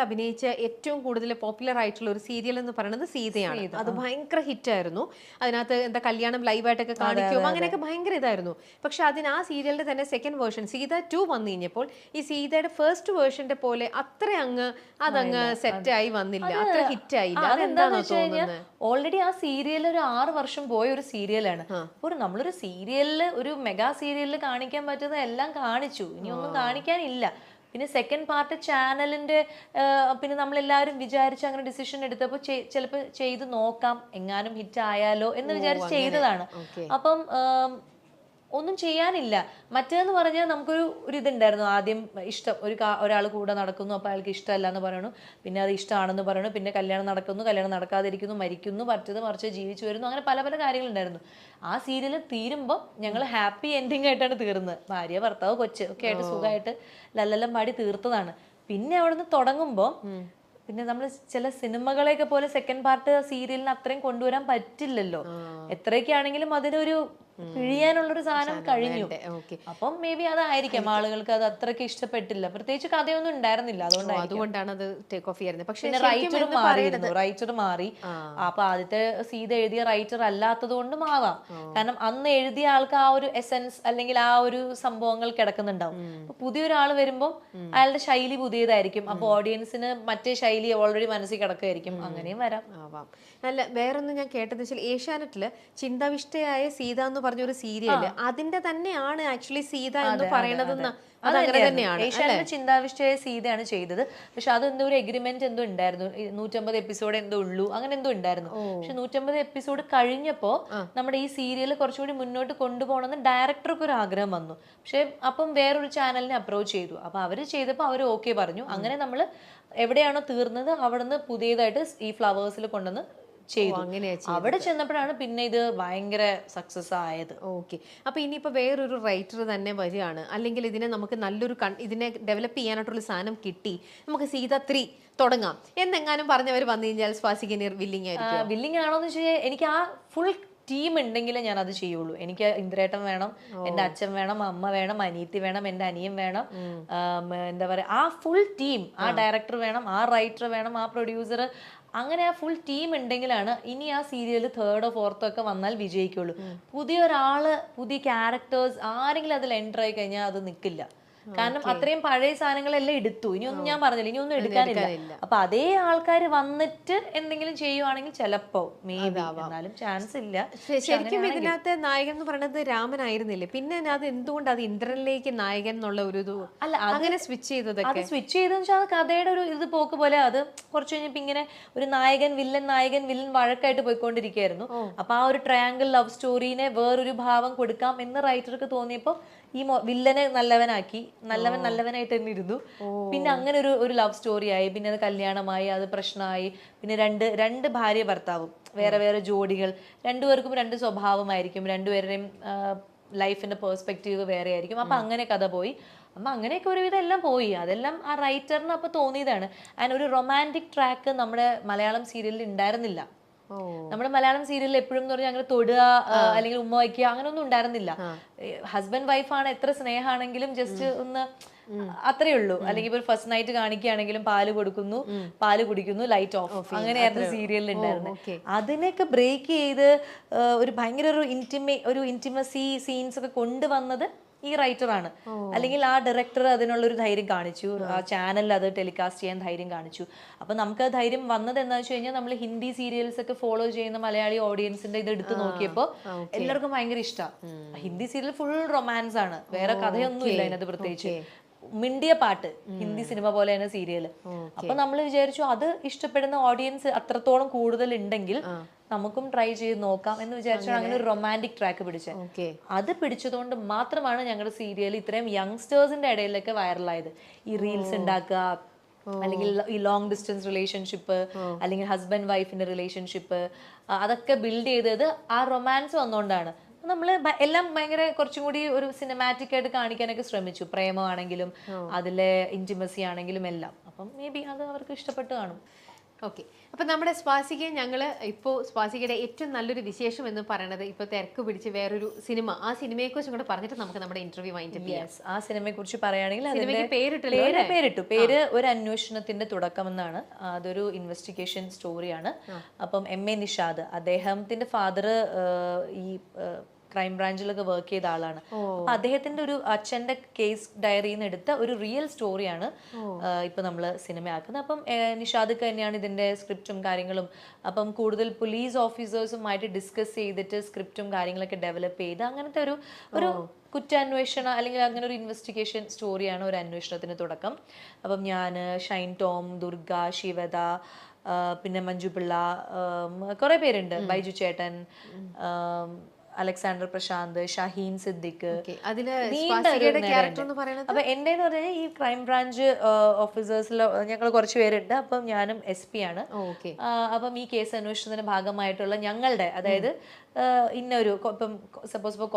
അഭിനയിച്ച ഏറ്റവും കൂടുതൽ പോപ്പുലർ ആയിട്ടുള്ള ഒരു സീരിയൽ എന്ന് പറയുന്നത് സീതയാണ്. അത് ഭയങ്കര ഹിറ്റ് ആയിരുന്നു. അതിനകത്ത് എന്താ കല്യാണം ലൈവായിട്ടൊക്കെ കാണിക്കും, അങ്ങനെയൊക്കെ ഭയങ്കര ഇതായിരുന്നു. പക്ഷെ അതിന് ആ സീരിയലിന്റെ തന്നെ സെക്കൻഡ് വേർഷൻ സീത 2 വന്നു കഴിഞ്ഞപ്പോൾ ഈ സീതയുടെ ഫസ്റ്റ് വേർഷന്റെ പോലെ അത്ര അതങ്ങ് സെറ്റ് ആയി വന്നില്ല, അത്ര ഹിറ്റ് ആയില്ല. അതെന്താണോ തോന്നുന്നത്? ഓൾറെഡി ആ സീരിയൽ ഒരു 6 വർഷം പോയ ഒരു സീരിയലാണ്. അപ്പോൾ നമ്മളൊരു സീരിയലില് ഒരു മെഗാ സീരിയലിൽ കാണിക്കാൻ പറ്റുന്ന എല്ലാം കാണിച്ചു, ഇനി ഒന്നും കാണിക്കാനില്ല. പിന്നെ സെക്കൻഡ് പാർട്ട് ചാനലിന്റെ പിന്നെ നമ്മളെല്ലാവരും വിചാരിച്ച് അങ്ങനെ ഡിസിഷൻ എടുത്തപ്പോൾ ചിലപ്പോൾ ചെയ്ത് നോക്കാം, എങ്ങാനും ഹിറ്റ് ആയാലോ എന്ന് വിചാരിച്ച് ചെയ്തതാണ്. അപ്പം ഒന്നും ചെയ്യാനില്ല. മറ്റേന്ന് പറഞ്ഞാൽ നമുക്കൊരു ഇതുണ്ടായിരുന്നു. ആദ്യം ഇഷ്ടം ഒരാൾ കൂടെ നടക്കുന്നു, അപ്പോൾ അയാൾക്ക് ഇഷ്ടമല്ല എന്ന് പറയണു, പിന്നെ അത് ഇഷ്ടമാണെന്ന് പറയണു, പിന്നെ കല്യാണം നടക്കുന്നു, കല്യാണം നടക്കാതിരിക്കുന്നു, മരിക്കുന്നു, മറിച്ച് ജീവിച്ചു വരുന്നു, അങ്ങനെ പല പല കാര്യങ്ങളുണ്ടായിരുന്നു. ആ സീരിയൽ തീരുമ്പോൾ ഞങ്ങൾ ഹാപ്പി എൻഡിങ് ആയിട്ടാണ് തീർന്നത്. ഭാര്യ ഭർത്താവ് കൊച്ച് ഒക്കെ ആയിട്ട് സുഖമായിട്ട് ലല്ലെല്ലാം പാടി തീർത്തതാണ്. പിന്നെ അവിടുന്ന് തുടങ്ങുമ്പോൾ പിന്നെ നമ്മൾ ചില സിനിമകളെയൊക്കെ പോലെ സെക്കൻഡ് പാർട്ട് സീരിയലിന് അത്രയും കൊണ്ടുവരാൻ പറ്റില്ലല്ലോ. എത്രയൊക്കെയാണെങ്കിലും അതിനൊരു പിഴിയാനുള്ളൊരു സാധനം കഴിഞ്ഞു. അപ്പം മേ ബി അതായിരിക്കാം ആളുകൾക്ക് അത് അത്രയ്ക്ക് ഇഷ്ടപ്പെട്ടില്ല. പ്രത്യേകിച്ച് കഥയൊന്നും ഉണ്ടായിരുന്നില്ല, അതുകൊണ്ടാണ് അത് ടേക്ക് ഓഫ് ചെയ്യുന്നത്. പക്ഷേ റൈറ്റർ മാറി. അപ്പൊ ആദ്യത്തെ സീത എഴുതിയ റൈറ്റർ അല്ലാത്തത് കൊണ്ടും ആവാം. കാരണം അന്ന് എഴുതിയ ആൾക്ക് ആ ഒരു എസെൻസ് അല്ലെങ്കിൽ ആ ഒരു സംഭവങ്ങൾ കിടക്കുന്നുണ്ടാവും. പുതിയൊരാൾ വരുമ്പോൾ അയാളുടെ ശൈലി പുതിയതായിരിക്കും. അപ്പൊ ഓഡിയൻസിന് മറ്റേ ശൈലി ഓൾറെഡി മനസ്സിൽ കിടക്കുമായിരിക്കും. അങ്ങനെയും വരാം. അല്ല, വേറൊന്നും ഞാൻ കേട്ടതെന്ന് വെച്ചാൽ ഏഷ്യാനെറ്റില് ചിന്താവിഷ്ടയായ സീത എന്ന് പറഞ്ഞൊരു സീരിയല് അതിന്റെ തന്നെയാണ് ആക്ച്വലി സീത എന്ന് പറയണതെന്ന്. ഏഷ്യാനെറ്റ് ചിന്താവിഷ്ടയായ സീതയാണ് ചെയ്തത്. പക്ഷെ അതെന്തോ ഒരു എഗ്രിമെന്റ് എന്തോ ഉണ്ടായിരുന്നു, 150 എപ്പിസോഡ് എന്തോ ഉള്ളൂ, അങ്ങനെ എന്തോ ഉണ്ടായിരുന്നു. പക്ഷെ 150 എപ്പിസോഡ് കഴിഞ്ഞപ്പോ നമ്മുടെ ഈ സീരിയൽ കുറച്ചുകൂടി മുന്നോട്ട് കൊണ്ടുപോകണമെന്ന് ഡയറക്ടർക്ക് ഒരു ആഗ്രഹം വന്നു. പക്ഷെ അപ്പം വേറൊരു ചാനലിനെ അപ്രോച്ച് ചെയ്തു. അപ്പൊ അവര് ചെയ്തപ്പോൾ അവർ ഓക്കെ പറഞ്ഞു. അങ്ങനെ നമ്മൾ എവിടെയാണോ തീർന്നത് അവിടുന്ന് പുതിയതായിട്ട് ഈ ഫ്ലവേഴ്സിൽ കൊണ്ടുവന്ന് ചെയ്തു. അവിടെ ചെന്നപ്പോഴാണ് പിന്നെ ഇത് ഭയങ്കര സക്സസ് ആയത്. ഓക്കെ. അപ്പൊ ഇനിയിപ്പോ വേറൊരു റൈറ്റർ തന്നെ വരികയാണ്, അല്ലെങ്കിൽ ഇതിനെ നമുക്ക് നല്ലൊരു ഇതിനെ ഡെവലപ്പ് ചെയ്യാനായിട്ടുള്ള സാധനം കിട്ടി, നമുക്ക് സീത 3 തുടങ്ങാം എന്നെങ്ങാനും പറഞ്ഞവർ വന്നു കഴിഞ്ഞാൽ സ്വാസികന് വില്ലിങ് ആയിരിക്കും? വില്ലിങ് ആണോന്ന് വെച്ചാൽ എനിക്ക് ആ ഫുൾ ടീം ഉണ്ടെങ്കിലേ ഞാൻ അത് ചെയ്യുള്ളൂ. എനിക്ക് ഇന്ദ്രേട്ടൻ വേണം, എൻ്റെ അച്ഛൻ വേണം, അമ്മ വേണം, അനിയത്തി വേണം, എൻ്റെ അനിയൻ വേണം, എന്താ പറയാ ആ ഫുൾ ടീം, ആ ഡയറക്ടർ വേണം, ആ റൈറ്റർ വേണം, ആ പ്രൊഡ്യൂസർ, അങ്ങനെ ആ ഫുൾ ടീം ഉണ്ടെങ്കിലാണ് ഇനി ആ സീരിയൽ 3rd or 4th ഒക്കെ വന്നാൽ വിജയിക്കുള്ളൂ. പുതിയൊരാള്, പുതിയ ക്യാരക്ടേഴ്സ് ആരെങ്കിലും അതിൽ എൻ്റർ ആയി കഴിഞ്ഞാൽ അത് നിൽക്കില്ല. കാരണം അത്രയും പഴയ സാധനങ്ങളെല്ലാം എടുത്തു, ഇനിയൊന്നും ഞാൻ പറഞ്ഞില്ല, ഇനിയൊന്നും എടുക്കാനില്ല. അപ്പൊ അതേ ആൾക്കാർ വന്നിട്ട് എന്തെങ്കിലും ചെയ്യുവാണെങ്കിൽ ചിലപ്പോ എന്നാലും ചാൻസ് ഇല്ല. ശരിക്കും ഇതിനകത്ത് നായകൻ എന്ന് പറയുന്നത് രാമനായിരുന്നില്ലേ? പിന്നെ അത് എന്തുകൊണ്ട് അത് ഇന്ദ്രനിലേക്ക് നായകൻ എന്നുള്ള ഒരു അല്ല അങ്ങനെ സ്വിച്ച് ചെയ്തത്? അത് സ്വിച്ച് ചെയ്തെന്ന് വെച്ചാൽ അത് കഥയുടെ ഒരു ഇത് പോക്ക് പോലെ. അത് കുറച്ച് കഴിഞ്ഞപ്പോ ഇങ്ങനെ ഒരു നായകൻ വില്ലൻ വഴക്കായിട്ട് പോയിക്കൊണ്ടിരിക്കുകയായിരുന്നു. അപ്പൊ ആ ഒരു ട്രയാങ്കിൾ ലവ് സ്റ്റോറീനെ വേറൊരു ഭാവം കൊടുക്കാം എന്ന് റൈറ്റർക്ക് തോന്നിയപ്പോ ഈ വില്ലനെ നല്ലവനായിട്ട് തന്നെ ഇരുന്നു. പിന്നെ അങ്ങനെ ഒരു ലവ് സ്റ്റോറി ആയി, പിന്നെ അത് കല്യാണമായി, അത് പ്രശ്നമായി. പിന്നെ രണ്ട് ഭാര്യ ഭർത്താവും വേറെ ജോഡികൾ, രണ്ടുപേർക്കും 2 സ്വഭാവമായിരിക്കും, രണ്ടുപേരുടെയും ലൈഫിന്റെ പെർസ്പെക്റ്റീവ് വേറെ ആയിരിക്കും. അപ്പൊ അങ്ങനെ കഥ പോയി. അപ്പം അങ്ങനെയൊക്കെ ഒരുവിധം എല്ലാം പോയി. അതെല്ലാം ആ റൈറ്ററിന് അപ്പൊ തോന്നിയതാണ്. ആൻഡ് ഒരു റൊമാൻറ്റിക് ട്രാക്ക് നമ്മുടെ മലയാളം സീരിയലിൽ ഉണ്ടായിരുന്നില്ല. നമ്മുടെ മലയാളം സീരിയലിൽ എപ്പോഴും എന്ന് പറഞ്ഞാൽ അങ്ങനെ തൊടുക അല്ലെങ്കിൽ ഉമ്മ വയ്ക്കുക അങ്ങനെയൊന്നും ഉണ്ടായിരുന്നില്ല. ഹസ്ബൻഡ് വൈഫാണ്, എത്ര സ്നേഹമാണെങ്കിലും ജസ്റ്റ് ഒന്ന് അത്രേ ഉള്ളൂ. അല്ലെങ്കിൽ ഇപ്പൊ ഫസ്റ്റ് നൈറ്റ് കാണിക്കുകയാണെങ്കിലും പാല് കൊടുക്കുന്നു, പാല് കുടിക്കുന്നു, ലൈറ്റ് ഓഫ്, അങ്ങനെയായിരുന്നു സീരിയലിൽ ഉണ്ടായിരുന്നത്. അതിനൊക്കെ ബ്രേക്ക് ചെയ്ത് ഒരു ഭയങ്കര ഒരു ഇന്റിമസി സീൻസ് ഒക്കെ കൊണ്ടുവന്നത് ഈ റൈറ്ററാണ്. അല്ലെങ്കിൽ ആ ഡയറക്ടർ അതിനുള്ളൊരു ധൈര്യം കാണിച്ചു, ആ ചാനലിൽ അത് ടെലികാസ്റ്റ് ചെയ്യാൻ ധൈര്യം കാണിച്ചു. അപ്പൊ നമുക്ക് ആ ധൈര്യം വന്നത് എന്താ വെച്ച് കഴിഞ്ഞാൽ നമ്മൾ ഹിന്ദി സീരിയൽസ് ഒക്കെ ഫോളോ ചെയ്യുന്ന മലയാളി ഓഡിയൻസിന്റെ ഇത് എടുത്ത് നോക്കിയപ്പോ എല്ലാവർക്കും ഭയങ്കര ഇഷ്ടമാണ്. ഹിന്ദി സീരിയൽ ഫുൾ റൊമാൻസ് ആണ്, വേറെ കഥയൊന്നും ഇല്ല അതിനകത്ത്. പ്രത്യേകിച്ച് മിണ്ടിയ പാട്ട്, ഹിന്ദി സിനിമ പോലെ തന്നെ സീരിയല്. അപ്പൊ നമ്മൾ വിചാരിച്ചു അത് ഇഷ്ടപ്പെടുന്ന ഓഡിയൻസ് അത്രത്തോളം കൂടുതൽ ഉണ്ടെങ്കിൽ നമുക്കും ട്രൈ ചെയ്ത് നോക്കാം എന്ന് വിചാരിച്ചാണ് അങ്ങനെ ഒരു റൊമാൻറ്റിക് ട്രാക്ക് പിടിച്ചത്. അത് പിടിച്ചതുകൊണ്ട് മാത്രമാണ് ഞങ്ങളുടെ സീരിയൽ ഇത്രയും യങ്സ്റ്റേഴ്സിന്റെ ഇടയിലൊക്കെ വൈറലായത്. ഈ റീൽസ് ഉണ്ടാക്കുക, അല്ലെങ്കിൽ ഈ ലോങ് ഡിസ്റ്റൻസ് റിലേഷൻഷിപ്പ്, അല്ലെങ്കിൽ ഹസ്ബൻഡ് വൈഫിന്റെ റിലേഷൻഷിപ്പ്, അതൊക്കെ ബിൽഡ് ചെയ്തത് ആ റൊമാൻസ് വന്നുകൊണ്ടാണ്. നമ്മൾ എല്ലാം ഭയങ്കര കുറച്ചും കൂടി ഒരു സിനിമാറ്റിക് ആയിട്ട് കാണിക്കാനൊക്കെ ശ്രമിച്ചു. പ്രേമമാണെങ്കിലും അതിലെ ഇന്റിമസി ആണെങ്കിലും എല്ലാം. അപ്പം മേ ബി അത് അവർക്ക് ഇഷ്ടപ്പെട്ട് കാണും. ഓക്കെ, അപ്പൊ നമ്മുടെ സ്വാസികയെ ഞങ്ങൾ ഇപ്പോൾ സ്വാസികയുടെ ഏറ്റവും നല്ലൊരു വിശേഷം എന്ന് പറയുന്നത് ഇപ്പൊ തിരക്ക് പിടിച്ച് വേറൊരു സിനിമ, ആ സിനിമയെ കുറിച്ച് കൂടെ പറഞ്ഞിട്ട് നമുക്ക് നമ്മുടെ ഇന്റർവ്യൂ വൈൻഡ് ചെയ്യാം. ആ സിനിമയെ കുറിച്ച് പറയുകയാണെങ്കിൽ സിനിമയ്ക്ക് പേര് ഒരു അന്വേഷണത്തിന്റെ തുടക്കം എന്നാണ്. അതൊരു ഇൻവെസ്റ്റിഗേഷൻ സ്റ്റോറിയാണ്. അപ്പം MA നിഷാദ്, അദ്ദേഹത്തിന്റെ ഫാദർ ഈ ക്രൈം ബ്രാഞ്ചിലൊക്കെ വർക്ക് ചെയ്ത ആളാണ്. അപ്പൊ അദ്ദേഹത്തിന്റെ ഒരു അച്ഛന്റെ കേസ് ഡയറിയിൽ നിന്ന് എടുത്ത ഒരു റിയൽ സ്റ്റോറിയാണ് ഇപ്പൊ നമ്മള് സിനിമയാക്കുന്നത്. അപ്പം നിഷാദ് തന്നെയാണ് ഇതിന്റെ സ്ക്രിപ്റ്റും കാര്യങ്ങളും. അപ്പം കൂടുതൽ പോലീസ് ഓഫീസേഴ്സുമായിട്ട് ഡിസ്കസ് ചെയ്തിട്ട് സ്ക്രിപ്റ്റും കാര്യങ്ങളൊക്കെ ഡെവലപ്പ് ചെയ്ത് അങ്ങനത്തെ ഒരു കുറ്റാന്വേഷണ അല്ലെങ്കിൽ അങ്ങനെ ഒരു ഇൻവെസ്റ്റിഗേഷൻ സ്റ്റോറിയാണ് ഒരു അന്വേഷണത്തിന് തുടക്കം. അപ്പം ഞാൻ, ഷൈൻ ടോം, ദുർഗ, ശിവദ, പിന്നെ മഞ്ജു പിള്ള, കുറെ പേരുണ്ട്, ബൈജു ചേട്ടൻ, അലക്സാണ്ടർ പ്രശാന്ത്, ഷഹീൻ സിദ്ദിഖ്. അപ്പൊ എന്റെ എന്ന് പറഞ്ഞാൽ ഈ ക്രൈം ബ്രാഞ്ച് ഓഫീസേഴ്സിൽ ഞങ്ങൾ കുറച്ച് പേരുണ്ട്. അപ്പം ഞാനും SP ആണ്. അപ്പം ഈ കേസ് അന്വേഷണത്തിന്റെ ഭാഗമായിട്ടുള്ള ഞങ്ങളുടെ, അതായത് ഇന്നൊരു ഇപ്പം സപ്പോസ് ഇപ്പോൾ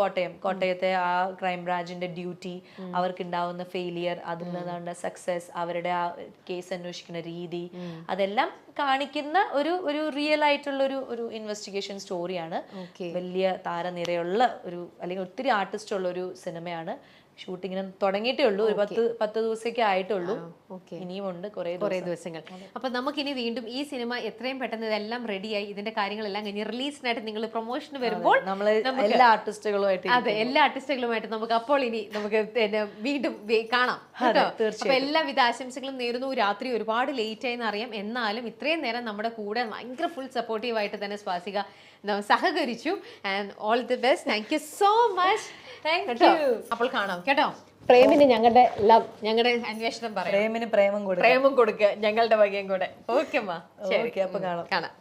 കോട്ടയത്തെ ആ ക്രൈം ബ്രാഞ്ചിന്റെ ഡ്യൂട്ടി, അവർക്ക് ഉണ്ടാവുന്ന ഫെയിലിയർ, അതിൽ നിന്നുള്ള സക്സസ്, അവരുടെ ആ കേസ് അന്വേഷിക്കുന്ന രീതി, അതെല്ലാം കാണിക്കുന്ന ഒരു റിയൽ ആയിട്ടുള്ള ഒരു ഇൻവെസ്റ്റിഗേഷൻ സ്റ്റോറിയാണ്. വലിയ താരനിരയുള്ള അല്ലെങ്കിൽ ഒത്തിരി ആർട്ടിസ്റ്റ് ഉള്ള ഒരു സിനിമയാണ്. ഷൂട്ടിങ്ങിന് തുടങ്ങിയിട്ടേ ഉള്ളൂ, ഒരു 10 ദിവസമൊക്കെ ആയിട്ടുള്ളൂ. ഇനിയുമുണ്ട് കുറേ ദിവസങ്ങൾ. അപ്പൊ നമുക്കിനി വീണ്ടും ഈ സിനിമ എത്രയും പെട്ടെന്ന് ഇതെല്ലാം റെഡിയായി ഇതിന്റെ കാര്യങ്ങളെല്ലാം കഴിഞ്ഞ് റിലീസിനായിട്ട് നിങ്ങൾ പ്രൊമോഷന് വരുമ്പോൾ എല്ലാ ആർട്ടിസ്റ്റുകളുമായിട്ട് എല്ലാ ആർട്ടിസ്റ്റുകളുമായിട്ട് നമുക്ക് അപ്പോൾ ഇനി നമുക്ക് വീണ്ടും കാണാം കേട്ടോ. അപ്പൊ എല്ലാവിധ ആശംസകളും നേരുന്നു. രാത്രി ഒരുപാട് ലേറ്റ് ആയെന്ന് അറിയാം, എന്നാലും ഇത്രയും നേരം നമ്മുടെ കൂടെ ഭയങ്കര ഫുൾ സപ്പോർട്ടീവ് ആയിട്ട് തന്നെ സ്വാസിക സഹകരിച്ചു. And all the best. Thank you so much. അപ്പോൾ കാണാം കേട്ടോ. പ്രേമിന് ഞങ്ങളുടെ ലവ്, ഞങ്ങളുടെ അന്വേഷണം പറയാം. പ്രേമിന് പ്രേമം കൊടുക്കുക ഞങ്ങളുടെ വകയും കൂടെ. ഓക്കെ അമ്മ, ശരി, അപ്പൊ കാണാം.